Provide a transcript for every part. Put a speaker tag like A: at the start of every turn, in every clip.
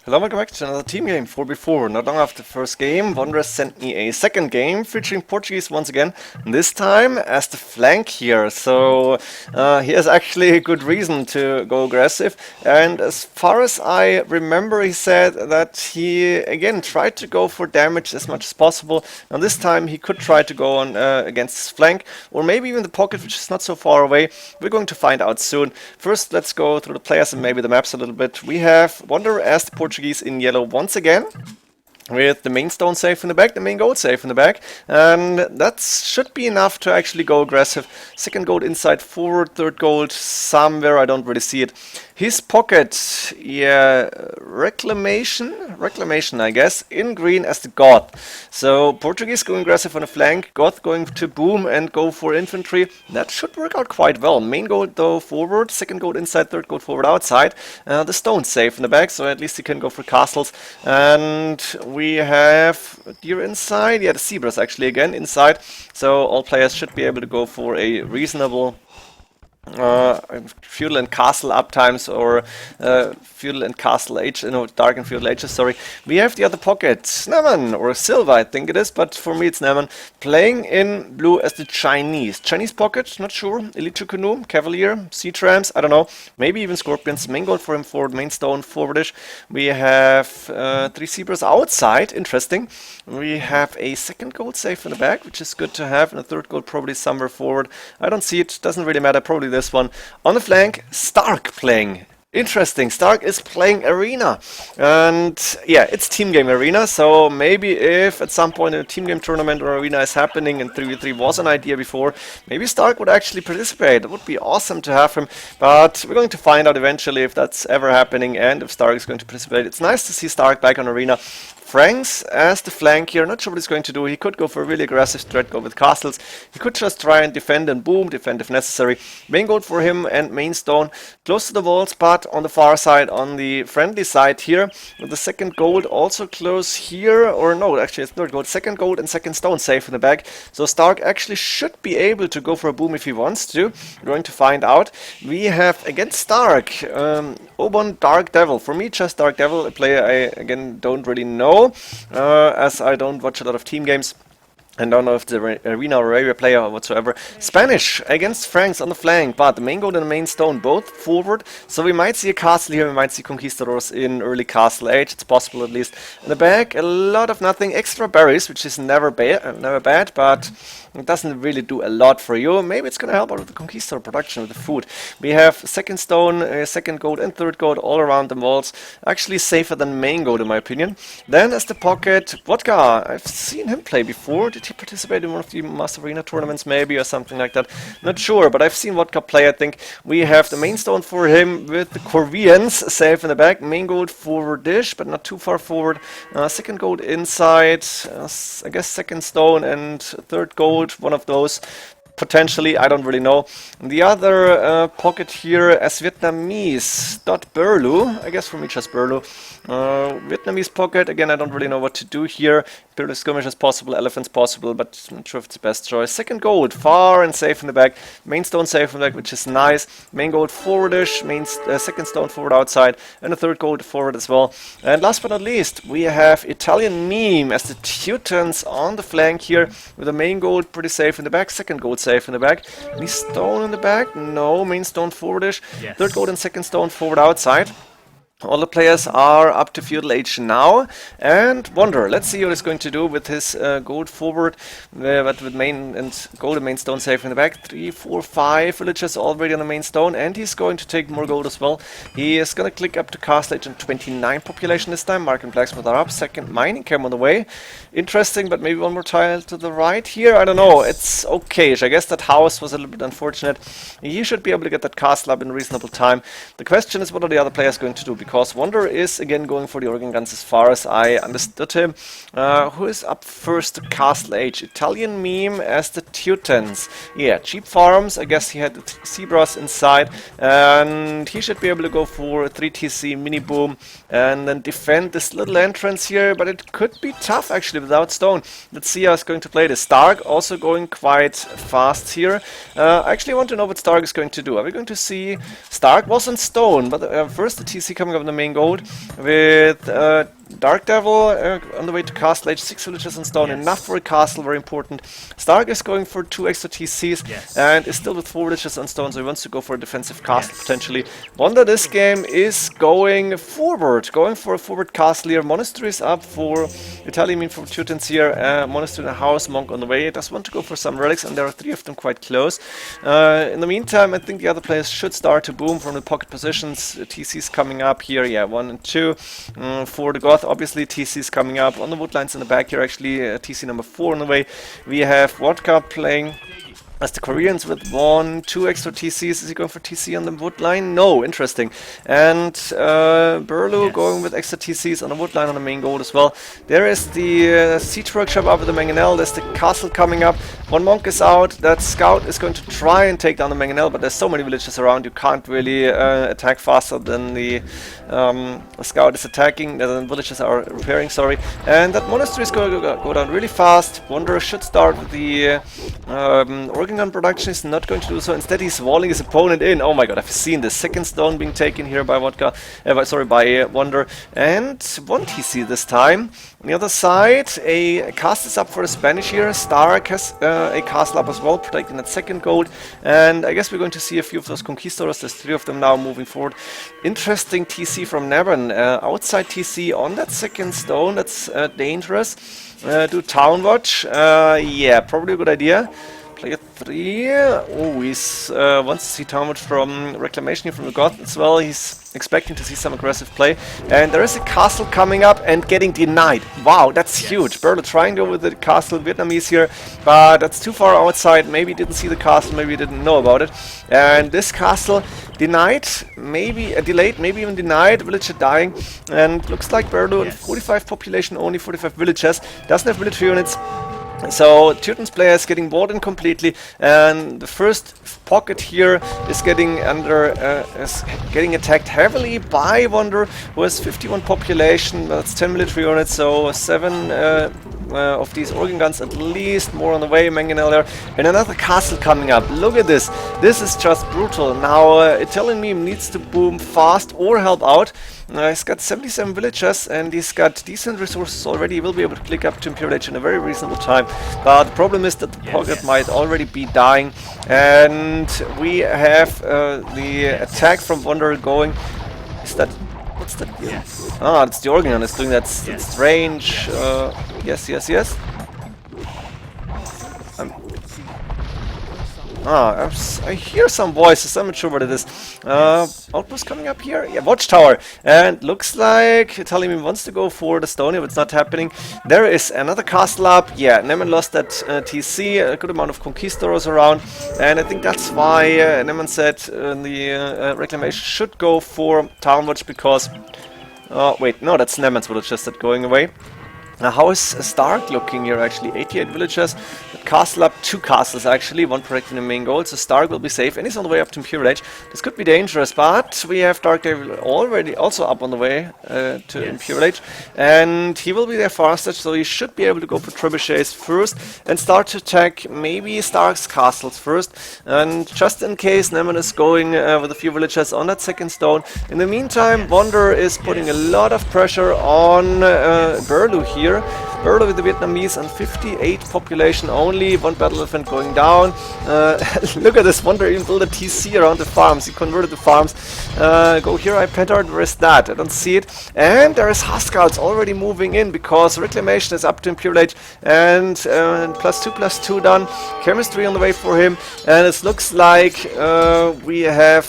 A: Hello, welcome back to another team game 4v4. Not long after the first game, Wanderers sent me a second game featuring Portuguese once again, this time as the flank here. So he has actually a good reason to go aggressive. And as far as I remember, he said that he again tried to go for damage as much as possible. Now this time he could try to go on against his flank, or maybe even the pocket, which is not so far away. We're going to find out soon. First, let's go through the players and maybe the maps a little bit. We have Wanderer as the Portuguese in yellow once again, with the main stone safe in the back, the main gold safe in the back, and that should be enough to actually go aggressive. Second gold inside forward, third gold somewhere, I don't really see it. His pocket, yeah, reclamation I guess, in green as the god. So Portuguese going aggressive on the flank, god going to boom and go for infantry. That should work out quite well. Main gold though forward, second gold inside, third gold forward outside. The stone safe in the back, so at least he can go for castles. And we have deer inside, yeah, the zebras actually again inside. So all players should be able to go for a reasonable feudal and castle uptimes, or feudal and castle age, no, dark and feudal ages, sorry. We have the other pocket, Snaman, or Silva I think it is, but for me it's Snaman, playing in blue as the Chinese pocket, not sure. Elite Canoe, Cavalier, Sea Trams, I don't know, maybe even Scorpions. Main gold for him forward, main stone forwardish. We have three zebras outside, interesting. We have a second gold safe in the back, which is good to have, and a third gold probably somewhere forward. I don't see it, doesn't really matter, probably this one. On the flank, Stark playing. Interesting, Stark is playing Arena, and yeah, it's team game Arena, so maybe if at some point a team game tournament or Arena is happening and 3v3 was an idea before, maybe Stark would actually participate. It would be awesome to have him, but we're going to find out eventually if that's ever happening and if Stark is going to participate. It's nice to see Stark back on Arena. Franks as the flank here, not sure what he's going to do. He could go for a really aggressive strat, go with castles. He could just try and defend and boom, defend if necessary. Main gold for him and main stone close to the walls, but on the far side, on the friendly side here, with the second gold also close here, or no, actually it's third gold, second gold and second stone safe in the back. So Stark actually should be able to go for a boom if he wants to. We're going to find out. We have against Stark, Obon Dark Devil. For me, just Dark Devil, a player I again don't really know. As I don't watch a lot of team games and don't know if the Arena or area player or whatsoever. Spanish against Franks on the flank, but the main gold and the main stone both forward, so we might see a castle here, we might see Conquistadors in early castle age, it's possible at least. In the back, a lot of nothing, extra berries, which is never bad, but it doesn't really do a lot for you. Maybe it's gonna help out with the Conquistador production with the food. We have second stone, second gold and third gold all around the walls, actually safer than main gold in my opinion. Then as the pocket, Vodka, I've seen him play before. Did he participate in one of the Master Arena tournaments maybe or something like that? Not sure, but I've seen Vodka play, I think. We have the main stone for him with the Corvians safe in the back. Main gold forward-ish, but not too far forward. Second gold inside, I guess second stone and third gold, one of those. Potentially, I don't really know. The other pocket here as Vietnamese, Burlu, I guess for me just Burlu. Vietnamese pocket, again I don't really know what to do here. Build skirmish is possible, elephants possible, but I'm not sure if it's the best choice. Second gold, far and safe in the back. Main stone safe in the back, which is nice. Main gold forwardish, second stone forward outside, and a third gold forward as well. And last but not least, we have Italian meme as the Teutons on the flank here, with the main gold pretty safe in the back, second gold safe in the back. Any stone in the back? No, main stone forwardish. Yes. Third gold and second stone forward outside. All the players are up to feudal age now, and Wanderer. Let's see what he's going to do with his gold forward, but with main and gold and main stone safe in the back. 3, 4, 5 villagers already on the main stone, and he's going to take more gold as well. He is going to click up to castle age and 29 population this time. Mark and Blacksmith are up. Second mining camp on the way. Interesting, but maybe one more tile to the right here. I don't know. It's okay. I guess that house was a little bit unfortunate. He should be able to get that castle up in reasonable time. The question is, what are the other players going to do? Because Wanderer is again going for the organ guns as far as I understood him. Who is up first to castle age? Italian meme as the Teutons. Yeah, cheap farms. I guess he had the zebras inside, and he should be able to go for a 3TC mini boom and then defend this little entrance here, but it could be tough actually without stone. Let's see how he's going to play this. Stark also going quite fast here. I actually want to know what Stark is going to do. Are we going to see Stark was on stone, but first the TC coming up the main gold with Dark Devil on the way to Castle Age, 6 villages on stone, enough for a castle, very important. Stark is going for 2 extra TCs and is still with 4 villages on stone, so he wants to go for a defensive castle potentially. Wonder this game is going forward, going for a forward castle here. Monastery is up for Italian mean for Teutons here, monastery and a house, monk on the way. Does want to go for some relics, and there are 3 of them quite close. In the meantime, I think the other players should start to boom from the pocket positions. TCs coming up here, 1 and 2 for the Goth. Obviously, TCs coming up on the woodlines in the back here. Actually, TC number 4 on the way. We have Vodka playing as the Koreans with 1, 2 extra TCs. Is he going for TC on the woodline? No, interesting. And Burlu going with extra TCs on the woodline on the main gold as well. There is the siege workshop up with the Mangonel. There's the castle coming up. 1 monk is out. That scout is going to try and take down the Mangonel, but there's so many villages around, you can't really attack faster than the scout is attacking. The villages are repairing, sorry. And that monastery is going to go down really fast. Wanderer should start with the organ gun production. Is not going to do so. Instead, he's walling his opponent in. Oh my god, I've seen the second stone being taken here by by Wanderer. And 1 TC this time. On the other side, a cast is up for the Spanish here. Stark has a castle up as well, protecting that second gold. And I guess we're going to see a few of those conquistadors. There's 3 of them now moving forward. Interesting TC from Neban. Outside TC on that second stone. That's dangerous. Do town watch. Yeah, probably a good idea. Player 3. Oh, he's wants to see town watch from Reclamation here from the Goth as well. He's expecting to see some aggressive play. And there is a castle coming up and getting denied. Wow, that's huge. Berlo trying to go with the castle, Vietnamese here, but that's too far outside. Maybe he didn't see the castle, maybe he didn't know about it. And this castle denied, maybe delayed, maybe even denied, villager dying. And looks like Berlo, 45 population, only 45 villages, doesn't have military units. So Teutons player is getting bought in completely, and the first pocket here is getting getting attacked heavily by Wanderer, who has 51 population. That's 10 military units, so 7 of these organ guns at least, more on the way. Mangonel there, and another castle coming up. Look at this. This is just brutal. Now Italian meme needs to boom fast or help out. He's got 77 villagers and he's got decent resources already. He will be able to click up to Imperial Age in a very reasonable time. But the problem is that the pocket might already be dying. And we have the attack from Wanderer going. Is that... What's that? Ah, it's the organ gun. It's doing that strange... yes. I hear some voices, I'm not sure what it is. Outpost coming up here? Yeah, Watchtower. And looks like Italian wants to go for the stone, if it's not happening. There is another castle up. Yeah, Neman lost that TC, a good amount of conquistadors around. And I think that's why Neman said the reclamation should go for Town Watch because... wait, no, that's Neman's village just that going away. Now, how is Stark looking here actually? 88 villagers, castle up, 2 castles actually, 1 protecting the main goal, so Stark will be safe and he's on the way up to Imperial Age. This could be dangerous, but we have Dark Devil already also up on the way to Imperial Age, and he will be there faster, so he should be able to go for trebuchets first and start to attack maybe Stark's castles first, and just in case Neman is going with a few villagers on that second stone. In the meantime, Wanderer is putting a lot of pressure on Burlu here. Burlo with the Vietnamese and 58 population only, 1 battle elephant going down. Look at this, Wanderer even built a TC around the farms, he converted the farms. Go here, I petard, where is that? I don't see it. And there is Huskouts already moving in because Reclamation is up to Imperial Age and +2/+2 done. Chemistry on the way for him, and it looks like we have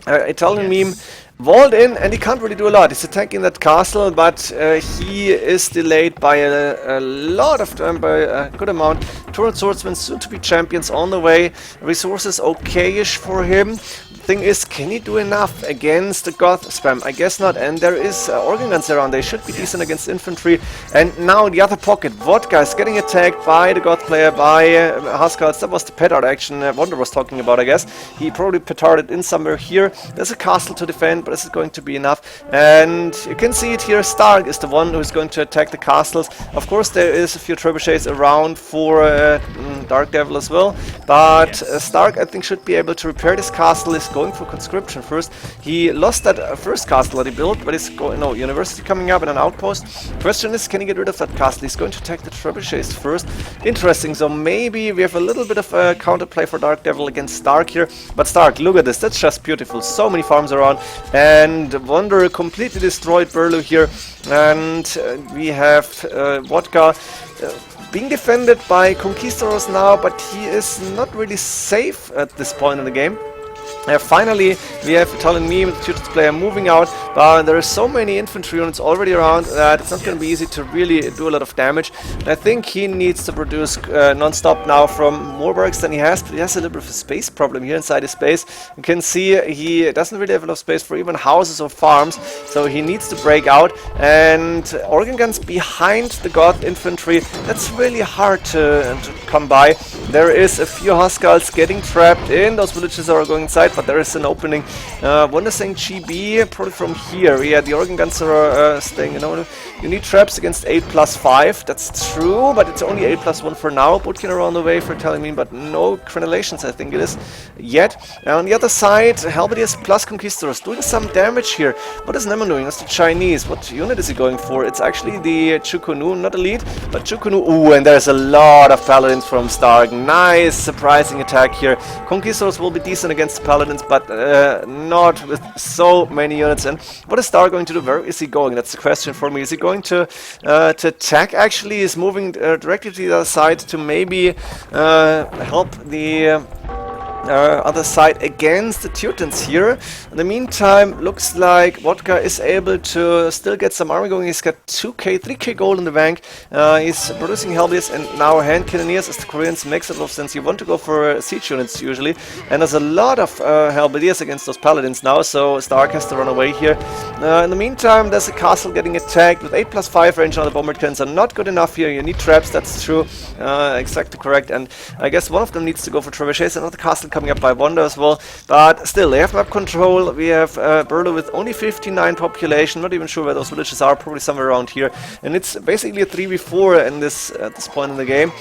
A: Italian meme walled in, and he can't really do a lot. He's attacking that castle, but he is delayed by a lot of time, by a good amount. Torrent Swordsmen, soon to be champions on the way. Resources okay-ish for him. Thing is, can he do enough against the Goth spam? I guess not, and there is organ guns around. They should be decent against infantry. And now the other pocket, Vodka is getting attacked by the Goth player, by Huskouts. That was the petard action Wanderer was talking about, I guess. He probably petarded in somewhere here. There's a castle to defend, but this is going to be enough. And you can see it here, Stark is the one who is going to attack the castles. Of course, there is a few trebuchets around for Dark Devil as well. But Stark, I think, should be able to repair this castle. He's going for conscription first. He lost that first castle that he built, but he's going, no, university coming up and an outpost. Question is, can he get rid of that castle? He's going to attack the trebuchets first. Interesting, so maybe we have a little bit of a counterplay for Dark Devil against Stark here. But Stark, look at this, that's just beautiful. So many farms around, and Wonder completely destroyed Burlu here. And we have Vodka being defended by Conquistadors now, but he is not really safe at this point in the game. Finally, we have Italian me with the Tutors player moving out, but there are so many infantry units already around that it's not going to be easy to really do a lot of damage. And I think he needs to produce non-stop now from more barracks than he has, but he has a little bit of a space problem here inside his base. You can see he doesn't really have enough space for even houses or farms, so he needs to break out. And organ guns behind the Goth infantry, that's really hard to come by. There is a few Huskars getting trapped in, those villages are going inside, but there is an opening. Wonder saying GB, probably from here. Yeah, the organ guns are staying, you need traps against 8+5, that's true, but it's only 8+1 for now. Butkin around the way for telling me, but no crenellations, I think it is, yet. On the other side, Halberdiers plus Conquistadors doing some damage here. What is Neman doing? That's the Chinese. What unit is he going for? It's actually the Chukunu, not elite, but Chukunu. Ooh, and there's a lot of paladins from Stark. Nice, surprising attack here. Conquistadors will be decent against the paladins, but not with so many units. And what is Stark going to do? Where is he going? That's the question for me. Is he going to attack? Actually, he's moving directly to the other side to maybe help the other side against the Teutons here. In the meantime, looks like Vodka is able to still get some army going. He's got 2k, 3k gold in the bank. He's producing Halberdiers and now hand cannoneers as the Koreans. Makes a lot of sense. You want to go for siege units usually, and there's a lot of Halberdiers against those paladins now, so Stark has to run away here. In the meantime, there's a castle getting attacked with 8+5 range on the bombard cannons are not good enough here. You need traps, that's true, exactly correct, and I guess one of them needs to go for trebuchets. Another castle coming up by Wonder as well, but still they have map control. We have Burlu with only 59 population, not even sure where those villages are, probably somewhere around here, and it's basically a 3v4 in this at this point in the game.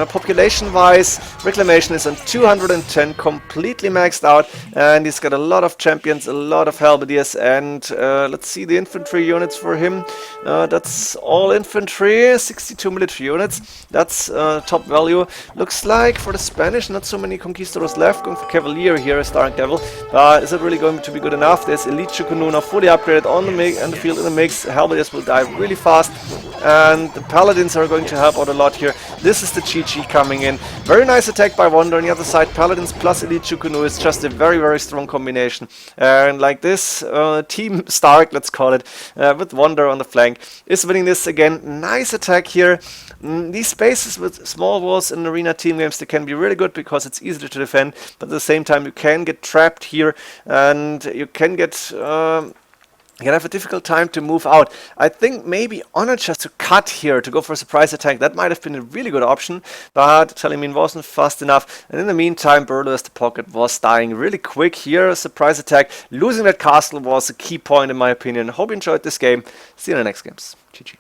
A: Population wise, Reclamation is on 210, completely maxed out, and he's got a lot of champions, a lot of Halberdiers, and let's see the infantry units for him. That's all infantry, 62 military units, that's top value. Looks like for the Spanish not so many conquistadors left, going for Cavalier here as Dark Devil. Is it really going to be good enough? There's Elite Chukunu now fully upgraded on the field in the mix. Halberdiers will die really fast, and the Paladins are going to help out a lot here. This is the GG coming in. Very nice attack by Wonder. On the other side, Paladins plus Elite Chukunu is just a very, very strong combination. And like this, Team Stark, let's call it, with Wonder on the flank, is winning this again. Nice attack here. These spaces with small walls in arena team games, they can be really good because it's easier to defend, but at the same time you can get trapped here, and you can get you can have a difficult time to move out. I think maybe Honor just to cut here, to go for a surprise attack, that might have been a really good option, but Telemin wasn't fast enough, and in the meantime Burlu as the pocket was dying really quick here. A surprise attack, losing that castle was a key point in my opinion. Hope you enjoyed this game. See you in the next games. GG.